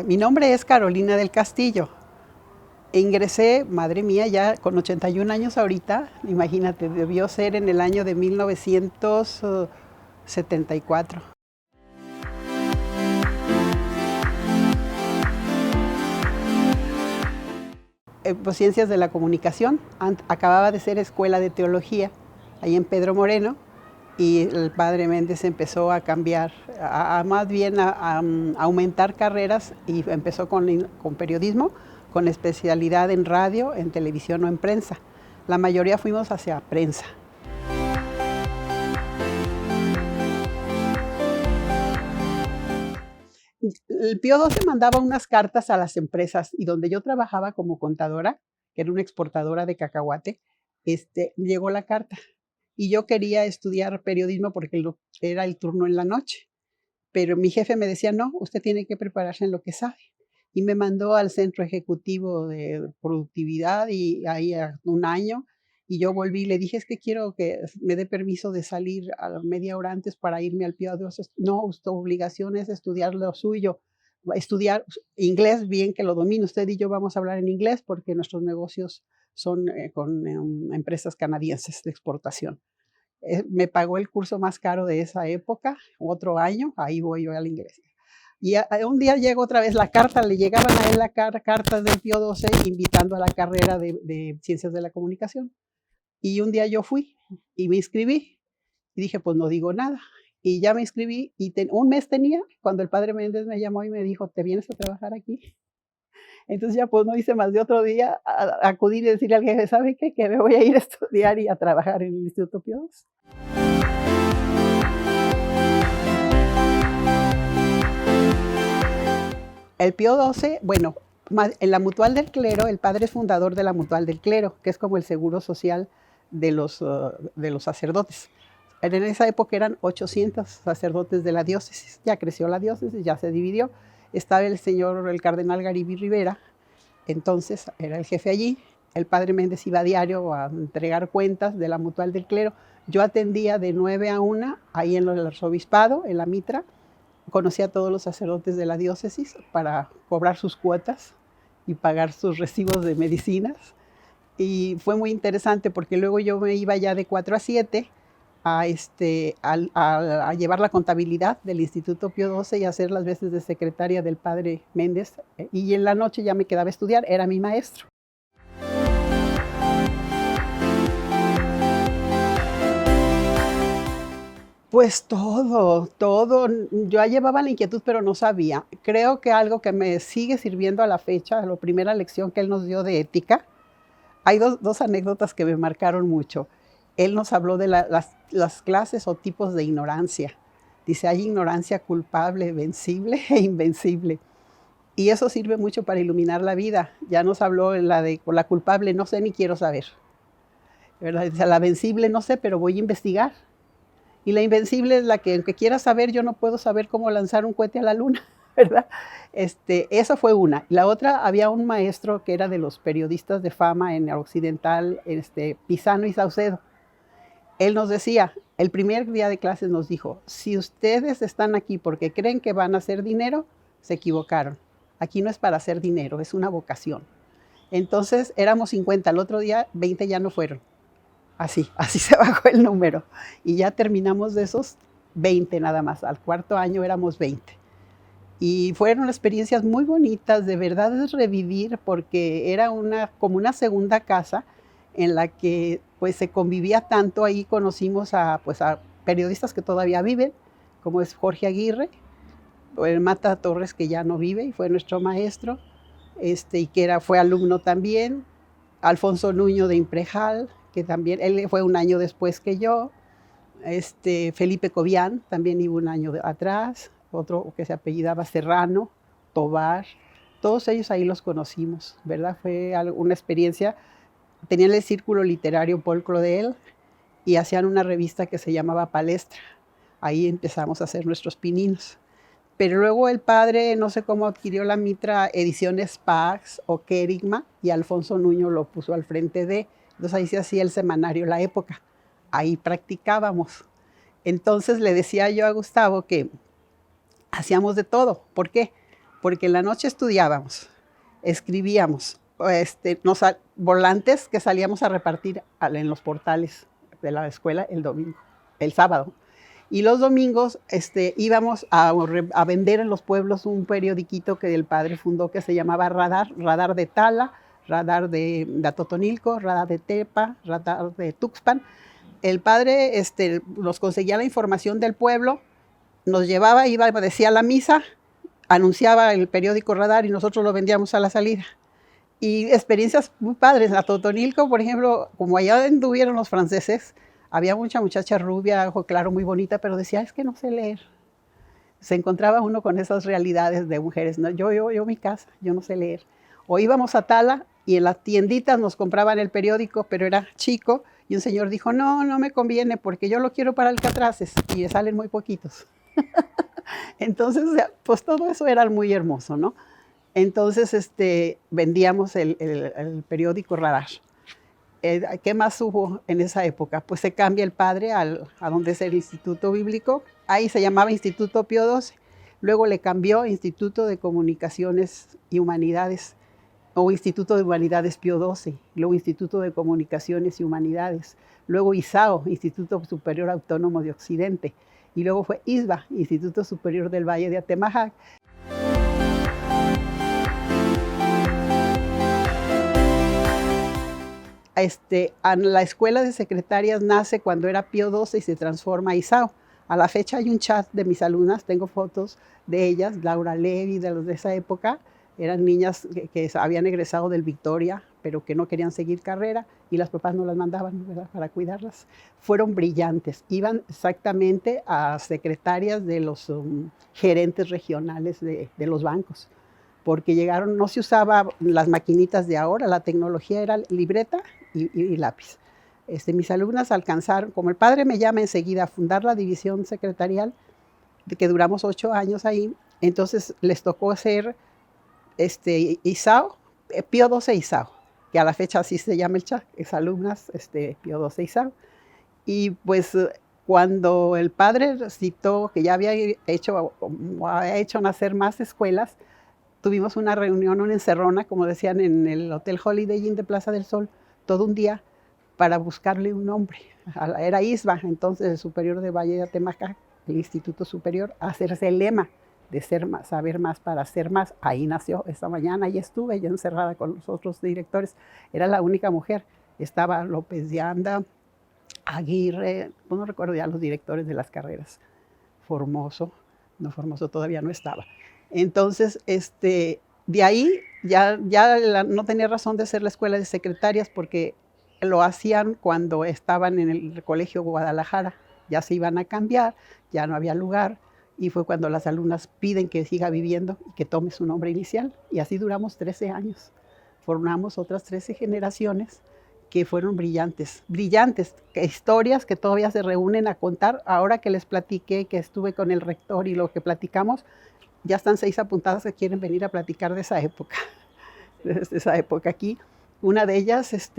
Mi nombre es Carolina del Castillo. Ingresé, madre mía, ya con 81 años ahorita, imagínate, debió ser en el año de 1974. Pues Ciencias de la Comunicación, acababa de ser escuela de teología, ahí en Pedro Moreno, y el padre Méndez empezó a cambiar, más bien a aumentar carreras, y empezó con periodismo, con especialidad en radio, en televisión o en prensa. La mayoría fuimos hacia prensa. El Pío XII mandaba unas cartas a las empresas, y donde yo trabajaba como contadora, que era una exportadora de cacahuate, llegó la carta. Y yo quería estudiar periodismo porque era el turno en la noche. Pero mi jefe me decía, no, usted tiene que prepararse en lo que sabe. Y me mandó al Centro Ejecutivo de Productividad, y ahí un año. Y yo volví y le dije, es que quiero que me dé permiso de salir a media hora antes para irme al Pío XII. No, su obligación es estudiar lo suyo. Estudiar inglés, bien que lo domine. Usted y yo vamos a hablar en inglés porque nuestros negocios son con empresas canadienses de exportación. Me pagó el curso más caro de esa época, otro año, ahí voy yo al inglés. Y un día llegó otra vez la carta, le llegaban a él cartas del Pío XII invitando a la carrera de Ciencias de la Comunicación. Y un día yo fui y me inscribí y dije, pues no digo nada. Y ya me inscribí y un mes tenía cuando el padre Méndez me llamó y me dijo, ¿te vienes a trabajar aquí? Entonces ya pues no hice más de otro día acudir y decirle al jefe, ¿sabe qué? Que me voy a ir a estudiar y a trabajar en el Instituto Pío XII. El Pío XII, bueno, en la Mutual del Clero, el padre es fundador de la Mutual del Clero, que es como el seguro social de los sacerdotes. En esa época eran 800 sacerdotes de la diócesis. Ya creció la diócesis, ya se dividió. Estaba el cardenal Garibay Rivera, entonces era el jefe allí. El padre Méndez iba a diario a entregar cuentas de la Mutual del Clero. Yo atendía de 9 a 1 ahí en el arzobispado, en la mitra. Conocí a todos los sacerdotes de la diócesis para cobrar sus cuotas y pagar sus recibos de medicinas. Y fue muy interesante porque luego yo me iba ya de 4 a 7 a llevar la contabilidad del Instituto Pío XII y hacer las veces de secretaria del padre Méndez. Y en la noche ya me quedaba a estudiar, era mi maestro. Pues todo. Yo llevaba la inquietud, pero no sabía. Creo que algo que me sigue sirviendo a la fecha, la primera lección que él nos dio de ética, hay dos anécdotas que me marcaron mucho. Él nos habló de las clases o tipos de ignorancia. Dice, hay ignorancia culpable, vencible e invencible. Y eso sirve mucho para iluminar la vida. Ya nos habló por la culpable, no sé ni quiero saber. ¿Verdad? Dice, la vencible no sé, pero voy a investigar. Y la invencible es la que, aunque quiera saber, yo no puedo saber cómo lanzar un cohete a la luna, ¿verdad? Esa fue una. La otra, había un maestro que era de los periodistas de fama en el Occidental, Pisano y Saucedo. Él nos decía, el primer día de clases nos dijo, si ustedes están aquí porque creen que van a hacer dinero, se equivocaron. Aquí no es para hacer dinero, es una vocación. Entonces éramos 50, el otro día 20 ya no fueron. Así se bajó el número. Y ya terminamos de esos 20 nada más. Al cuarto año éramos 20. Y fueron experiencias muy bonitas, de verdad es revivir, porque era como una segunda casa en la que pues se convivía tanto. Ahí conocimos a periodistas que todavía viven, como es Jorge Aguirre, o el Mata Torres, que ya no vive y fue nuestro maestro, y que fue alumno también, Alfonso Nuño de Imprejal, que también, él fue un año después que yo, Felipe Cobian, también iba un año atrás, otro que se apellidaba Serrano, Tobar, todos ellos ahí los conocimos, ¿verdad? Fue una experiencia. Tenían el Círculo Literario Paul Claudel y hacían una revista que se llamaba Palestra. Ahí empezamos a hacer nuestros pininos. Pero luego el padre, no sé cómo adquirió la mitra, Ediciones Pax o Querigma, y Alfonso Nuño lo puso al frente de. Entonces ahí se hacía el semanario La Época. Ahí practicábamos. Entonces le decía yo a Gustavo que hacíamos de todo. ¿Por qué? porque en la noche estudiábamos, escribíamos, volantes que salíamos a repartir en los portales de la escuela el domingo, el sábado. Y los domingos íbamos a vender en los pueblos un periodiquito que el padre fundó que se llamaba Radar de Tala, Radar de Atotonilco, Radar de Tepa, Radar de Tuxpan. El padre nos conseguía la información del pueblo, nos llevaba, decía la misa, anunciaba el periódico Radar y nosotros lo vendíamos a la salida. Y experiencias muy padres. A Totonilco, por ejemplo, como allá anduvieron los franceses, había mucha muchacha rubia, ojo claro, muy bonita, pero decía, es que no sé leer. Se encontraba uno con esas realidades de mujeres. ¿No? Yo mi casa, yo no sé leer. O íbamos a Tala y en las tienditas nos compraban el periódico, pero era chico, y un señor dijo, no me conviene porque yo lo quiero para Alcatraces, y le salen muy poquitos. Entonces, pues todo eso era muy hermoso, ¿no? Entonces, vendíamos el periódico Radar. ¿Qué más hubo en esa época? Pues se cambia el padre a donde es el Instituto Bíblico. Ahí se llamaba Instituto Pío XII. Luego le cambió Instituto de Comunicaciones y Humanidades, o Instituto de Humanidades Pío XII. Luego Instituto de Comunicaciones y Humanidades. Luego ISAO, Instituto Superior Autónomo de Occidente. Y luego fue ISBA, Instituto Superior del Valle de Atemajac. La escuela de secretarias nace cuando era Pío XII y se transforma a ISAO. A la fecha hay un chat de mis alumnas, tengo fotos de ellas, Laura Levy, de los de esa época. Eran niñas que habían egresado del Victoria, pero que no querían seguir carrera y las papás no las mandaban, ¿verdad?, para cuidarlas. Fueron brillantes, iban exactamente a secretarias de los gerentes regionales de los bancos, porque llegaron, no se usaba las maquinitas de ahora, la tecnología era libreta y lápiz. Mis alumnas alcanzaron, como el padre me llama enseguida a fundar la división secretarial, de que duramos 8 años ahí, entonces les tocó hacer ISAO, Pío XII ISAO, que a la fecha así se llama el chat, es alumnas Pío XII ISAO. Y pues cuando el padre citó que ya había hecho nacer más escuelas, tuvimos una reunión, una encerrona, como decían en el Hotel Holiday Inn de Plaza del Sol, todo un día para buscarle un nombre. Era ISBA, entonces el Superior de Valle de Atemajac, el Instituto Superior, a hacerse el lema de saber más para hacer más. Ahí nació esta mañana y estuve yo encerrada con los otros directores. Era la única mujer. Estaba López de Anda, Aguirre, no recuerdo ya los directores de las carreras. Formoso todavía no estaba. Entonces, de ahí ya no tenía razón de ser la escuela de secretarias porque lo hacían cuando estaban en el Colegio Guadalajara. Ya se iban a cambiar, ya no había lugar, y fue cuando las alumnas piden que siga viviendo y que tome su nombre inicial. Y así duramos 13 años. Formamos otras 13 generaciones que fueron brillantes, historias que todavía se reúnen a contar. Ahora que les platiqué que estuve con el rector y lo que platicamos, ya están 6 apuntadas que quieren venir a platicar de esa época. De esa época aquí. Una de ellas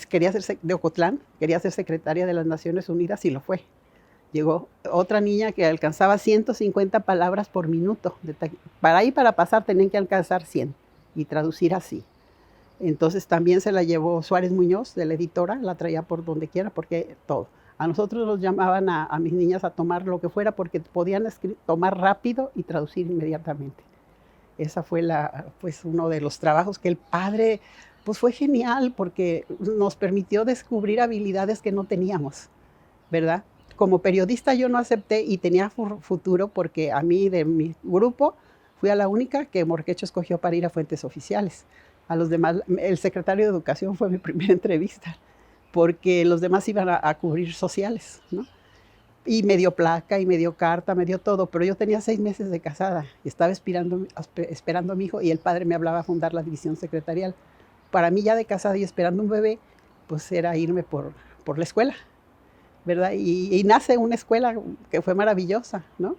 quería ser de Ocotlán, quería ser secretaria de las Naciones Unidas y lo fue. Llegó otra niña que alcanzaba 150 palabras por minuto. Para pasar tenían que alcanzar 100 y traducir así. Entonces también se la llevó Suárez Muñoz, de la editora, la traía por donde quiera, porque todo. A nosotros nos llamaban a mis niñas a tomar lo que fuera porque podían tomar rápido y traducir inmediatamente. Esa fue pues uno de los trabajos que el padre, pues fue genial porque nos permitió descubrir habilidades que no teníamos, ¿verdad? Como periodista yo no acepté y tenía futuro porque a mí de mi grupo fui a la única que Morquecho escogió para ir a fuentes oficiales. A los demás, el secretario de Educación fue mi primera entrevista, porque los demás iban a cubrir sociales, ¿no? Y me dio placa, y me dio carta, me dio todo, pero yo tenía 6 meses de casada y estaba esperando a mi hijo y el padre me hablaba a fundar la división secretarial. Para mí ya de casada y esperando un bebé, pues era irme por la escuela, ¿verdad? Y nace una escuela que fue maravillosa, ¿no?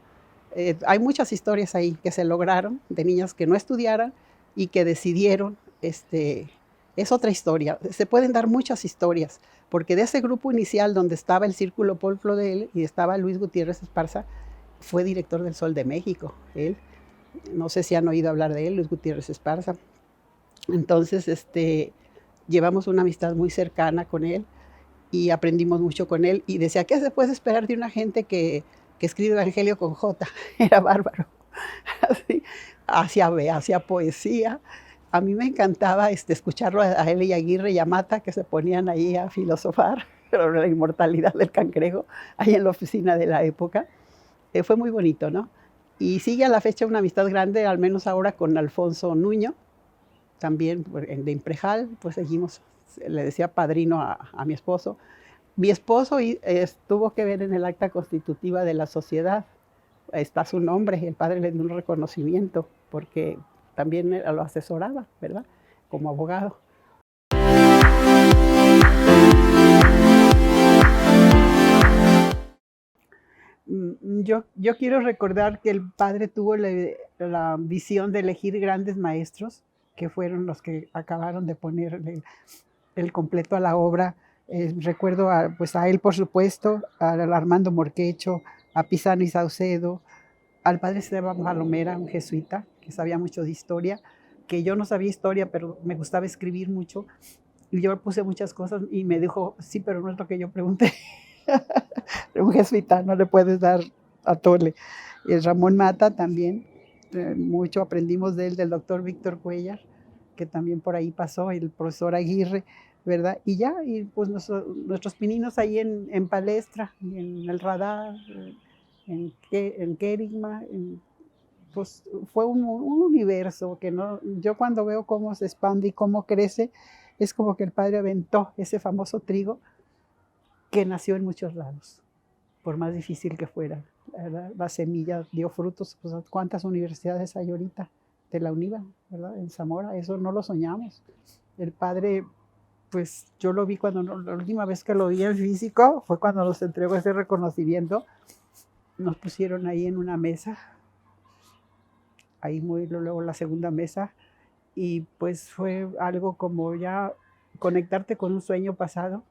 Hay muchas historias ahí que se lograron de niñas que no estudiaran y que decidieron, es otra historia. Se pueden dar muchas historias, porque de ese grupo inicial donde estaba el Círculo Paul Claudel y estaba Luis Gutiérrez Esparza, fue director del Sol de México, él. No sé si han oído hablar de él, Luis Gutiérrez Esparza. Entonces, llevamos una amistad muy cercana con él y aprendimos mucho con él. Y decía, ¿qué se puede esperar de una gente que escribe Evangelio con J? Era bárbaro. Así, hacía poesía. A mí me encantaba escucharlo a él y a Aguirre y a Mata, que se ponían ahí a filosofar sobre la inmortalidad del cangrejo, ahí en la oficina de la época. Fue muy bonito, ¿no? Y sigue a la fecha una amistad grande, al menos ahora con Alfonso Nuño, también de Imprejal, pues seguimos, le decía padrino a mi esposo. Mi esposo tuvo que ver en el acta constitutiva de la sociedad, está su nombre, el padre le dio un reconocimiento, porque también lo asesoraba, ¿verdad? Como abogado. Yo quiero recordar que el padre tuvo la visión de elegir grandes maestros, que fueron los que acabaron de poner el completo a la obra. Recuerdo pues a él, por supuesto, a Armando Morquecho, a Pisano y Saucedo, al padre Esteban Palomera, un jesuita que sabía mucho de historia, que yo no sabía historia, pero me gustaba escribir mucho. Y yo puse muchas cosas y me dijo, sí, pero no es lo que yo pregunté. Un jesuita, no le puedes dar a tole. Y Ramón Mata también, mucho aprendimos de él, del doctor Víctor Cuellar, que también por ahí pasó, el profesor Aguirre, ¿verdad? Y ya, y pues nuestros pininos ahí en Palestra, en el Radar, en Querigma, pues fue un universo que no, yo cuando veo cómo se expande y cómo crece, es como que el padre aventó ese famoso trigo que nació en muchos lados, por más difícil que fuera. ¿Verdad? La semilla dio frutos, pues, ¿cuántas universidades hay ahorita? De la UNIVA, ¿verdad? En Zamora, eso no lo soñamos. El padre, pues yo lo vi la última vez que lo vi en físico fue cuando nos entregó ese reconocimiento. Nos pusieron ahí en una mesa, ahí luego la segunda mesa, y pues fue algo como ya conectarte con un sueño pasado,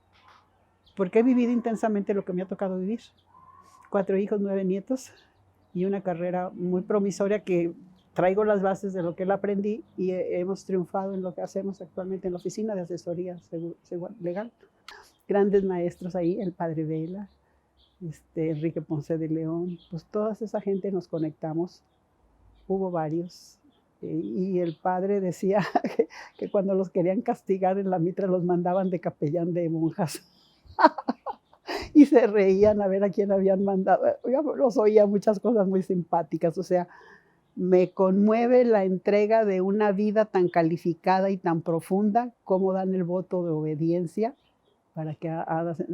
porque he vivido intensamente lo que me ha tocado vivir. 4 hijos, 9 nietos y una carrera muy promisoria que traigo las bases de lo que él aprendí y hemos triunfado en lo que hacemos actualmente en la oficina de asesoría legal. Grandes maestros ahí, el padre Vela, Enrique Ponce de León, pues toda esa gente nos conectamos, hubo varios. Y el padre decía que cuando los querían castigar en la mitra los mandaban de capellán de monjas. Y se reían a ver a quién habían mandado. Yo los oía muchas cosas muy simpáticas, o sea, me conmueve la entrega de una vida tan calificada y tan profunda, como dan el voto de obediencia, para que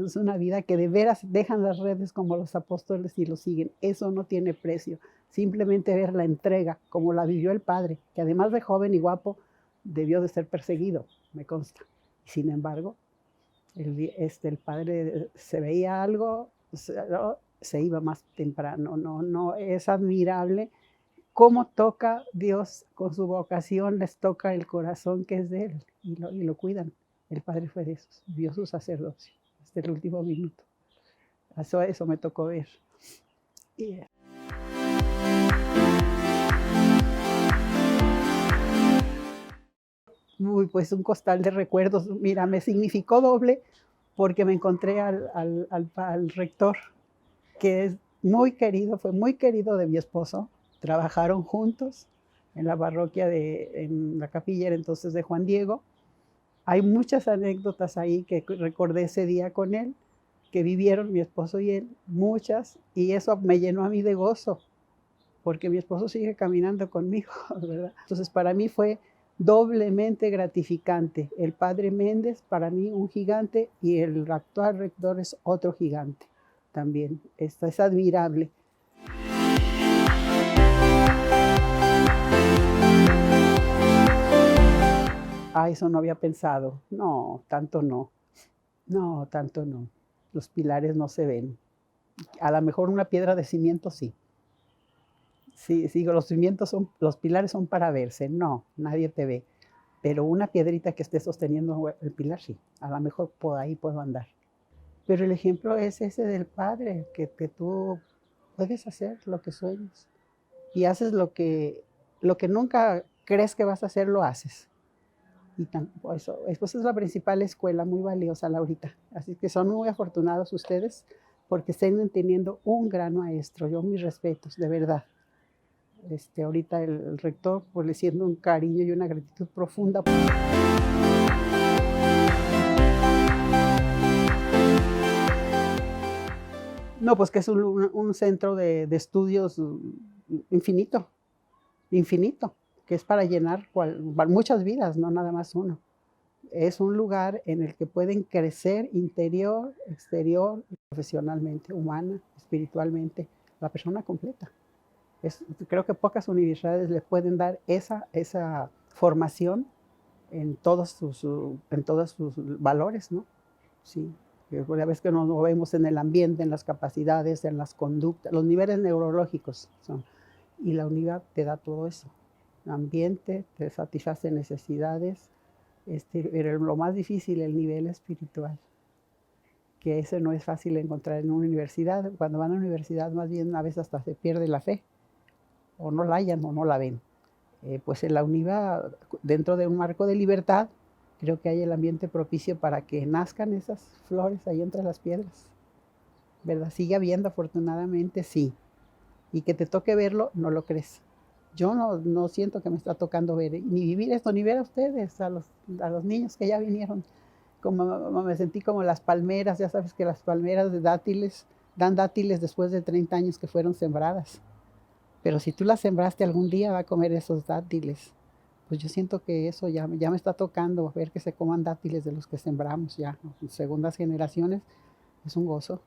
es una vida que de veras dejan las redes como los apóstoles y lo siguen. Eso no tiene precio. Simplemente ver la entrega, como la vivió el padre, que además de joven y guapo, debió de ser perseguido, me consta. Sin embargo, el padre se veía algo, se iba más temprano. No, es admirable cómo toca Dios con su vocación, les toca el corazón que es de él y lo cuidan. El padre fue de esos, vio su sacerdocio hasta el último minuto. Eso me tocó ver. Y, pues un costal de recuerdos. Mira, me significó doble porque me encontré al rector, que es muy querido, fue muy querido de mi esposo. Trabajaron juntos en la parroquia en la capilla entonces de Juan Diego. Hay muchas anécdotas ahí que recordé ese día con él, que vivieron mi esposo y él, muchas, y eso me llenó a mí de gozo, porque mi esposo sigue caminando conmigo, ¿verdad? Entonces para mí fue doblemente gratificante. El padre Méndez, para mí un gigante, y el actual rector es otro gigante también. Esto es admirable. Eso no había pensado. No, tanto no. No, tanto no. Los pilares no se ven. A lo mejor una piedra de cimiento sí. Sí, los pilares son para verse. No, nadie te ve. Pero una piedrita que esté sosteniendo el pilar sí. A lo mejor por ahí puedo andar. Pero el ejemplo es ese del Padre, que tú puedes hacer lo que sueñas y haces lo que lo que nunca crees que vas a hacer, lo haces. Y pues es la principal escuela, muy valiosa, Laurita. Así que son muy afortunados ustedes porque estén teniendo un gran maestro. Yo mis respetos, de verdad. Ahorita el rector, pues le siento un cariño y una gratitud profunda. No, pues que es un centro de estudios infinito, infinito, que es para llenar muchas vidas, no nada más uno. Es un lugar en el que pueden crecer interior, exterior, profesionalmente, humana, espiritualmente, la persona completa. Creo que pocas universidades le pueden dar esa formación en todos sus valores, ¿no? Sí. Ya ves que nos movemos en el ambiente, en las capacidades, en las conductas, los niveles neurológicos son. Y la unidad te da todo eso. El ambiente, te satisface necesidades, pero lo más difícil, el nivel espiritual, que ese no es fácil encontrar en una universidad. Cuando van a la universidad, más bien a veces hasta se pierde la fe, o no la hallan o no la ven. Pues en la UNIVA, dentro de un marco de libertad, creo que hay el ambiente propicio para que nazcan esas flores ahí entre las piedras, ¿verdad? Sigue habiendo, afortunadamente, sí. Y que te toque verlo, no lo crees. Yo no siento que me está tocando ver, ni vivir esto, ni ver a ustedes, a los niños que ya vinieron. Como me sentí como las palmeras, ya sabes que las palmeras de dátiles dan dátiles después de 30 años que fueron sembradas. Pero si tú las sembraste algún día, va a comer esos dátiles. Pues yo siento que eso ya me está tocando, ver que se coman dátiles de los que sembramos ya, en segundas generaciones, es un gozo.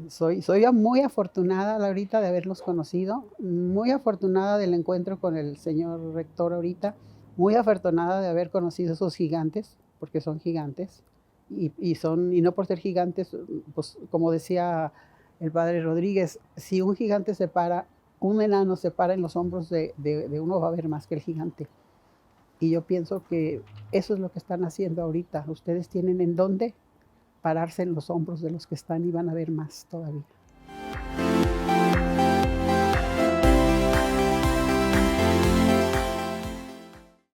Soy muy afortunada, Laurita, de haberlos conocido, muy afortunada del encuentro con el señor rector ahorita, muy afortunada de haber conocido esos gigantes, porque son gigantes, y no por ser gigantes, pues como decía el padre Rodríguez, si un gigante se para, un enano se para en los hombros de uno, va a haber más que el gigante. Y yo pienso que eso es lo que están haciendo ahorita. Ustedes tienen en dónde pararse en los hombros de los que están y van a ver más todavía.